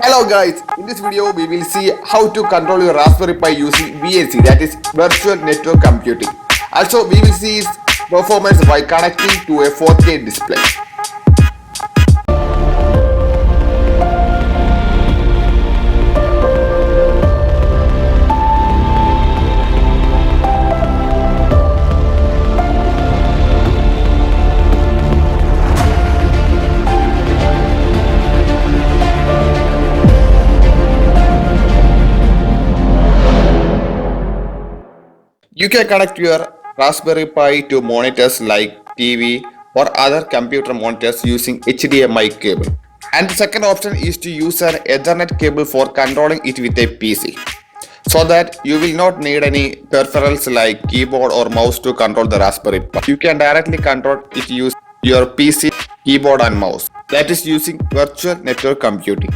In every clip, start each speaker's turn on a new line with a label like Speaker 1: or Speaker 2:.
Speaker 1: Hello guys, in this video we will see how to control your Raspberry Pi using VNC, that is Virtual Network Computing. Also we will see its performance by connecting to a 4K display. You can connect your Raspberry Pi to monitors like TV or other computer monitors using HDMI cable. And the second option is to use an Ethernet cable for controlling it with a PC. So that you will not need any peripherals like keyboard or mouse to control the Raspberry Pi. You can directly control it using your PC, keyboard and mouse. That is using virtual network computing.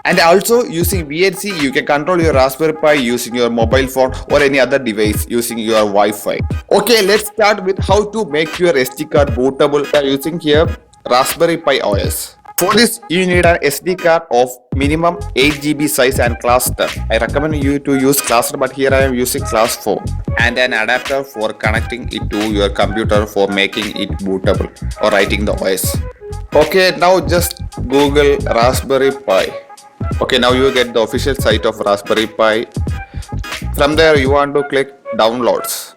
Speaker 1: And also using VNC, you can control your Raspberry Pi using your mobile phone or any other device using your Wi-Fi. Okay, let's start with how to make your SD card bootable using here Raspberry Pi OS. For this, you need an SD card of minimum 8 GB size and class 10. I recommend you to use class 10, but here I am using class 4. And an adapter for connecting it to your computer for making it bootable or writing the OS. Okay, now just Google Raspberry Pi. Okay, now you get the official site of Raspberry Pi. From there you want to click downloads.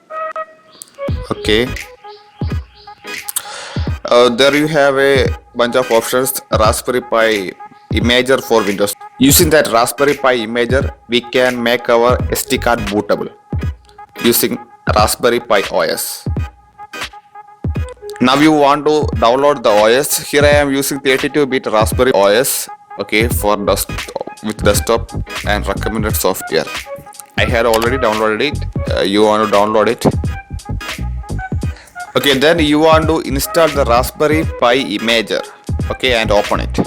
Speaker 1: Okay, there you have a bunch of options. Raspberry Pi Imager for Windows. Using that Raspberry Pi Imager, we can make our SD card bootable using Raspberry Pi OS. Now you want to download the OS. Here I am using 32-bit Raspberry OS. Okay, for desktop and recommended software. I had already downloaded it. You want to download it. Okay, then you want to install the Raspberry Pi Imager. Okay, and open it.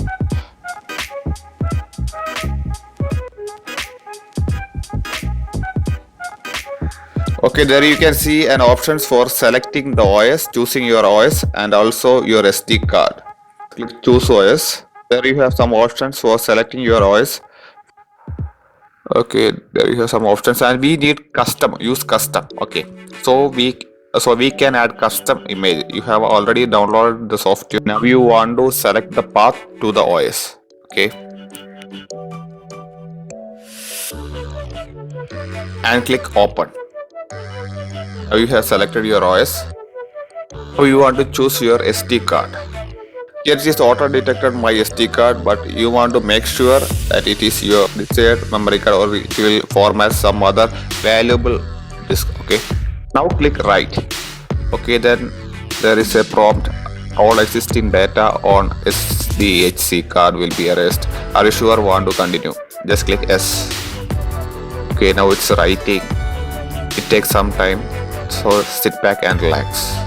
Speaker 1: Okay, there you can see an options for selecting the OS, choosing your OS and also your SD card. Click choose OS. There you have some options for selecting your OS. Okay, there you have some options and we need custom, use custom. Okay, so we can add custom image. You have already downloaded the software. Now you want to select the path to the OS. Okay, and click open. Now you have selected your OS. Now you want to choose your SD card. Here it is auto detected my SD card, but you want to make sure that it is your desired memory card or it will format some other valuable disk. Okay, now click write. Okay, then there is a prompt. All existing data on SDHC card will be erased. Are you sure want to continue? Just click yes. Okay, now it's writing. It takes some time, so sit back and relax.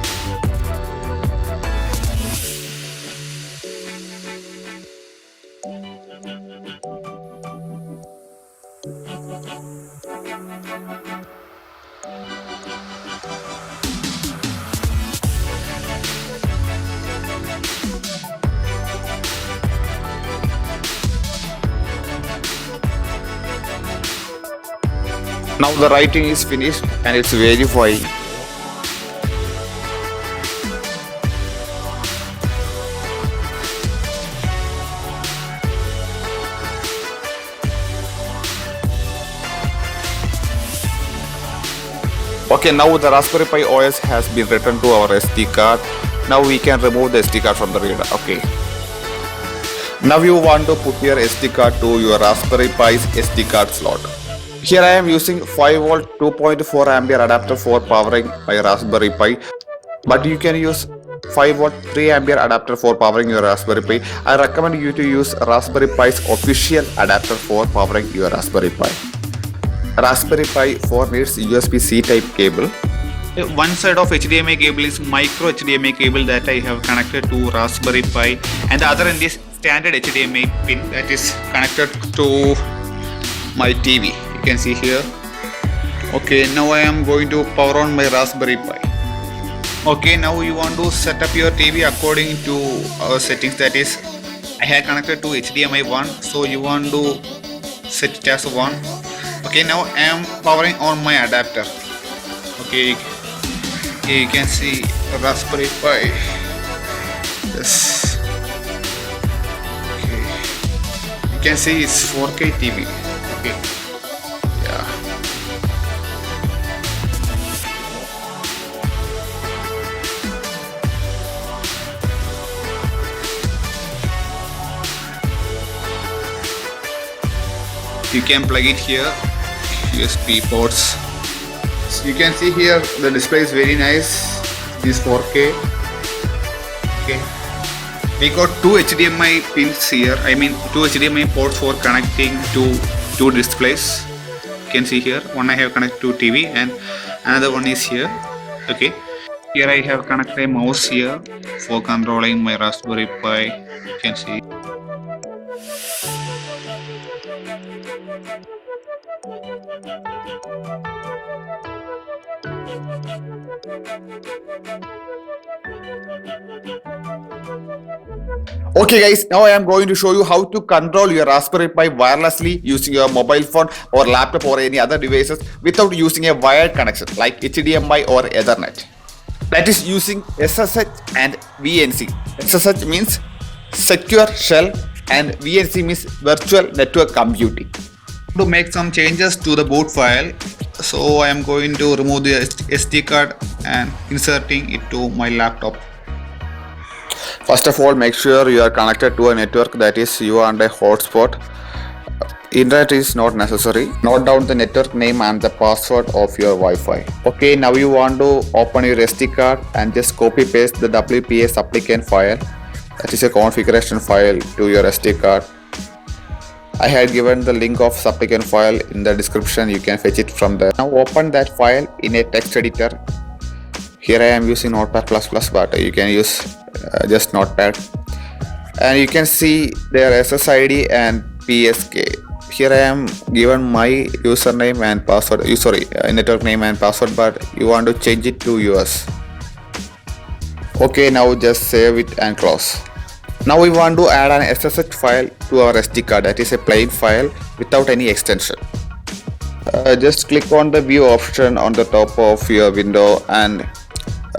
Speaker 1: Now the writing is finished and it's verifying. Okay, now the Raspberry Pi OS has been written to our SD card. Now we can remove the SD card from the reader. Okay. Now you want to put your SD card to your Raspberry Pi's SD card slot. Here I am using 5V 2.4 ampere adapter for powering my Raspberry Pi, but you can use 5V 3 ampere adapter for powering your Raspberry Pi. I recommend you to use Raspberry Pi's official adapter for powering your Raspberry Pi. Raspberry Pi 4 needs USB-C type cable.
Speaker 2: One side of HDMI cable is micro HDMI cable that I have connected to Raspberry Pi, and the other end is standard HDMI pin that is connected to my TV. You can see here. Okay, now I am going to power on my Raspberry Pi. Okay, now you want to set up your TV according to our settings, that is I had connected to HDMI 1, so you want to set it as 1. Okay, now I am powering on my adapter. Okay, here you can see Raspberry Pi. Yes. Okay, you can see it's 4K TV. Okay, yeah. You can plug it here, USB ports. So you can see here the display is very nice. This 4K. Okay, we got two HDMI pins here. I mean two HDMI ports for connecting to two displays. You can see here one I have connected to TV and another one is here. Okay, here I have connected a mouse here for controlling my Raspberry Pi. You can see.
Speaker 1: Okay guys, now I am going to show you how to control your Raspberry Pi wirelessly using your mobile phone or laptop or any other devices without using a wired connection like HDMI or Ethernet. That is using SSH and VNC. SSH means Secure Shell and VNC means Virtual Network Computing.
Speaker 2: To make some changes to the boot file, so I am going to remove the SD card and inserting it to my laptop.
Speaker 1: First of all, make sure you are connected to a network, that is you are on a hotspot. Internet is not necessary. Note down the network name and the password of your Wi-Fi. Okay, now you want to open your SD card and just copy paste the WPS applicant file. That is a configuration file to your SD card. I had given the link of supplicant file in the description. You can fetch it from there. Now open that file in a text editor. Here I am using Notepad++, but you can use just Notepad. And you can see their SSID and PSK. Here I am given my username and password. Network name and password, but you want to change it to yours. Okay, now just save it and close. Now we want to add an SSH file to our SD card. That is a plain file without any extension. Just click on the view option on the top of your window, and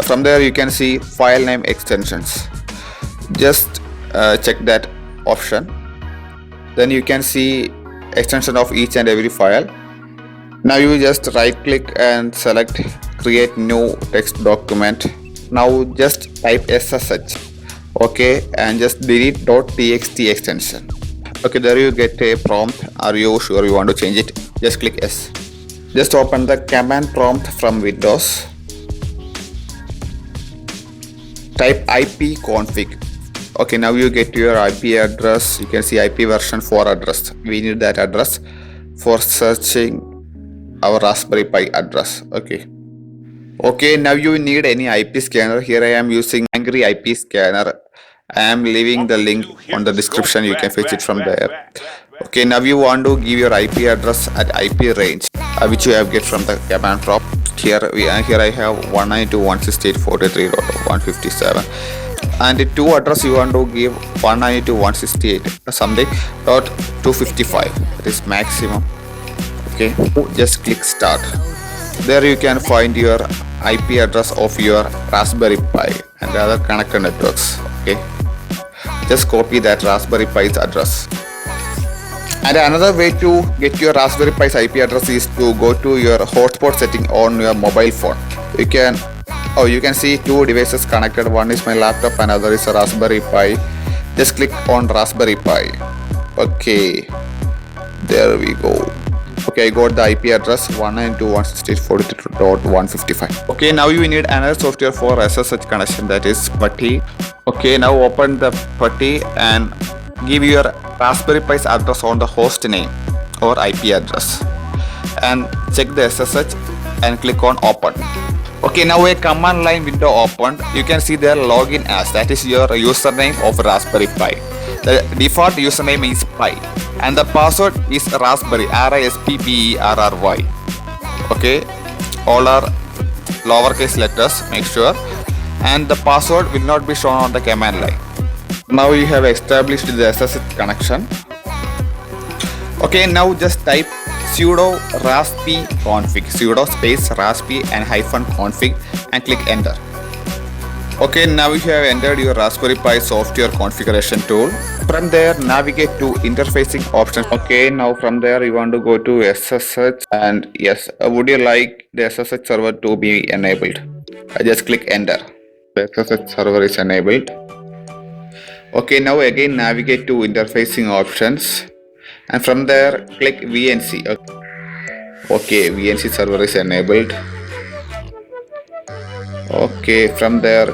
Speaker 1: from there you can see file name extensions. Just check that option. Then you can see extension of each and every file. Now you just right click and select create new text document. Now just type SSH. Okay, and just delete .txt extension. Okay, there you get a prompt. Are you sure you want to change it? Just click yes. Just open the command prompt from Windows. Type ipconfig. Okay, now you get your IP address. You can see IP version 4 address. We need that address for searching our Raspberry Pi address. Okay, now you need any IP scanner. Here I am using Angry IP scanner. I am leaving the link on the description. You can fetch it from there. Okay, now you want to give your IP address at IP range, which you have get from the command prompt. Here I have 192.168.43.157, and the two address you want to give 192.168 something .255. That is maximum. Okay, just click start. There you can find your IP address of your Raspberry Pi and other connected networks. Okay, just copy that Raspberry Pi's address. And another way to get your Raspberry Pi's IP address is to go to your hotspot setting on your mobile phone. You can see two devices connected. One is my laptop and other is a Raspberry Pi. Just click on Raspberry Pi. Okay, there we go. Okay, I got the IP address 192.168.43.155. Okay, now you need another software for SSH connection, that is PuTTY. Okay, now open the PuTTY and give your Raspberry Pi's address on the host name or IP address, and check the SSH and click on open. Okay, now a command line window opened. You can see their login as, that is your username of Raspberry Pi. The default username is Pi and the password is Raspberry, RASPBERRY. Okay, all are lowercase letters, make sure, and the password will not be shown on the command line. Now you have established the SSH connection. Okay, now just type sudo raspi config, sudo space raspi and hyphen config and click enter. Okay, now you have entered your Raspberry Pi software configuration tool. From there, navigate to interfacing options. Okay, now from there you want to go to SSH and yes, would you like the SSH server to be enabled? Just click enter. The SSH server is enabled. Okay, now again navigate to interfacing options and from there click VNC. Okay, VNC server is enabled. Okay, from there,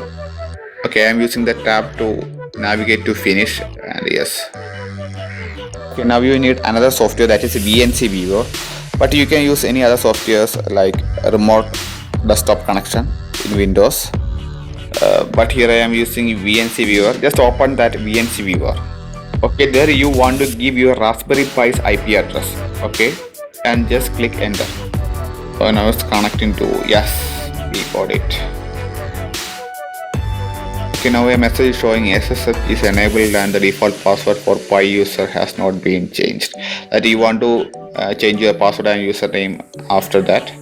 Speaker 1: okay, I'm using the tab to navigate to finish and yes. Okay, now you need another software that is VNC Viewer, but you can use any other softwares like remote desktop connection in Windows. But here I am using VNC Viewer. Just open that VNC Viewer. Okay, there you want to give your Raspberry Pi's IP address. Okay, and just click enter. So now it's connecting to yes, we got it. Okay, now a message showing SSH is enabled and the default password for Pi user has not been changed. That you want to change your password and username after that.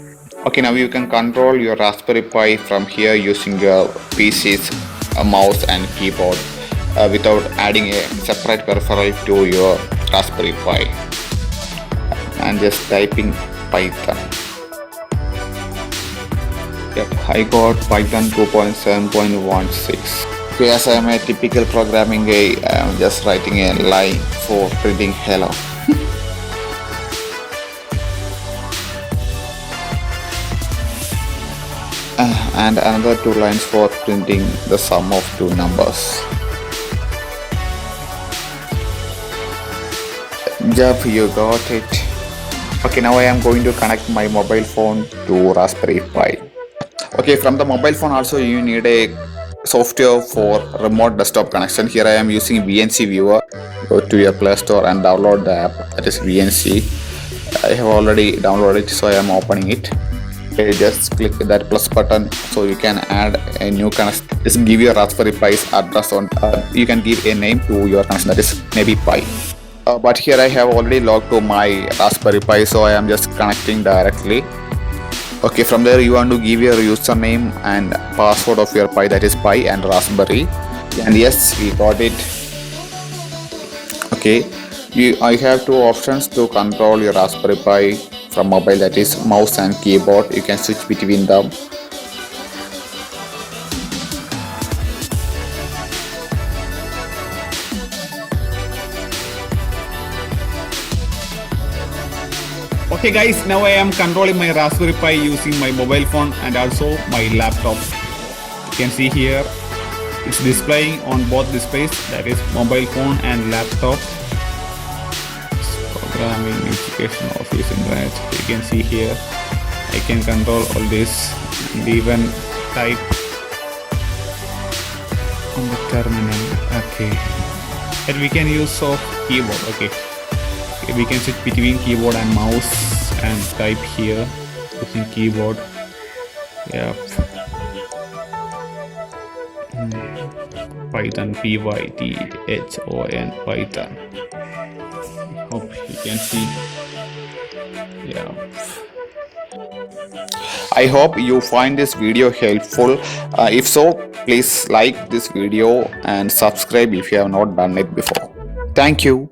Speaker 1: Okay, now you can control your Raspberry Pi from here using your PC's mouse and keyboard without adding a separate peripheral to your Raspberry Pi. And just typing Python. Yep, I got Python 2.7.16. Okay, as I am a typical programming guy, I am just writing a line for printing hello. And another 2 lines for printing the sum of 2 numbers. Yep, you got it. Okay, now I am going to connect my mobile phone to Raspberry Pi. Okay, from the mobile phone also you need a software for remote desktop connection. Here I am using VNC Viewer. Go to your Play Store and download the app, that is VNC. I have already downloaded it, so I am opening it. Okay, just click that plus button so you can add a new connection. Just give your Raspberry Pi's address on. You can give a name to your connection, that is maybe Pi. But here I have already logged to my Raspberry Pi, so I am just connecting directly. Okay, from there you want to give your username and password of your Pi, that is Pi and Raspberry. And yes, we got it. Okay, I have 2 options to control your Raspberry Pi from mobile, that is mouse and keyboard. You can switch between them.
Speaker 2: Okay guys, now I am controlling my Raspberry Pi using my mobile phone and also my laptop. You can see here it's displaying on both displays, that is mobile phone and laptop. Programming, education, office, internet. You can see here I can control all this and even type on the terminal. Okay, and we can use soft keyboard. Okay, we can switch between keyboard and mouse and type here using keyboard. Yeah, Python, Python, Python. Hope you can see. Yeah,
Speaker 1: I hope you find this video helpful. If so, please like this video and subscribe if you have not done it before. Thank you.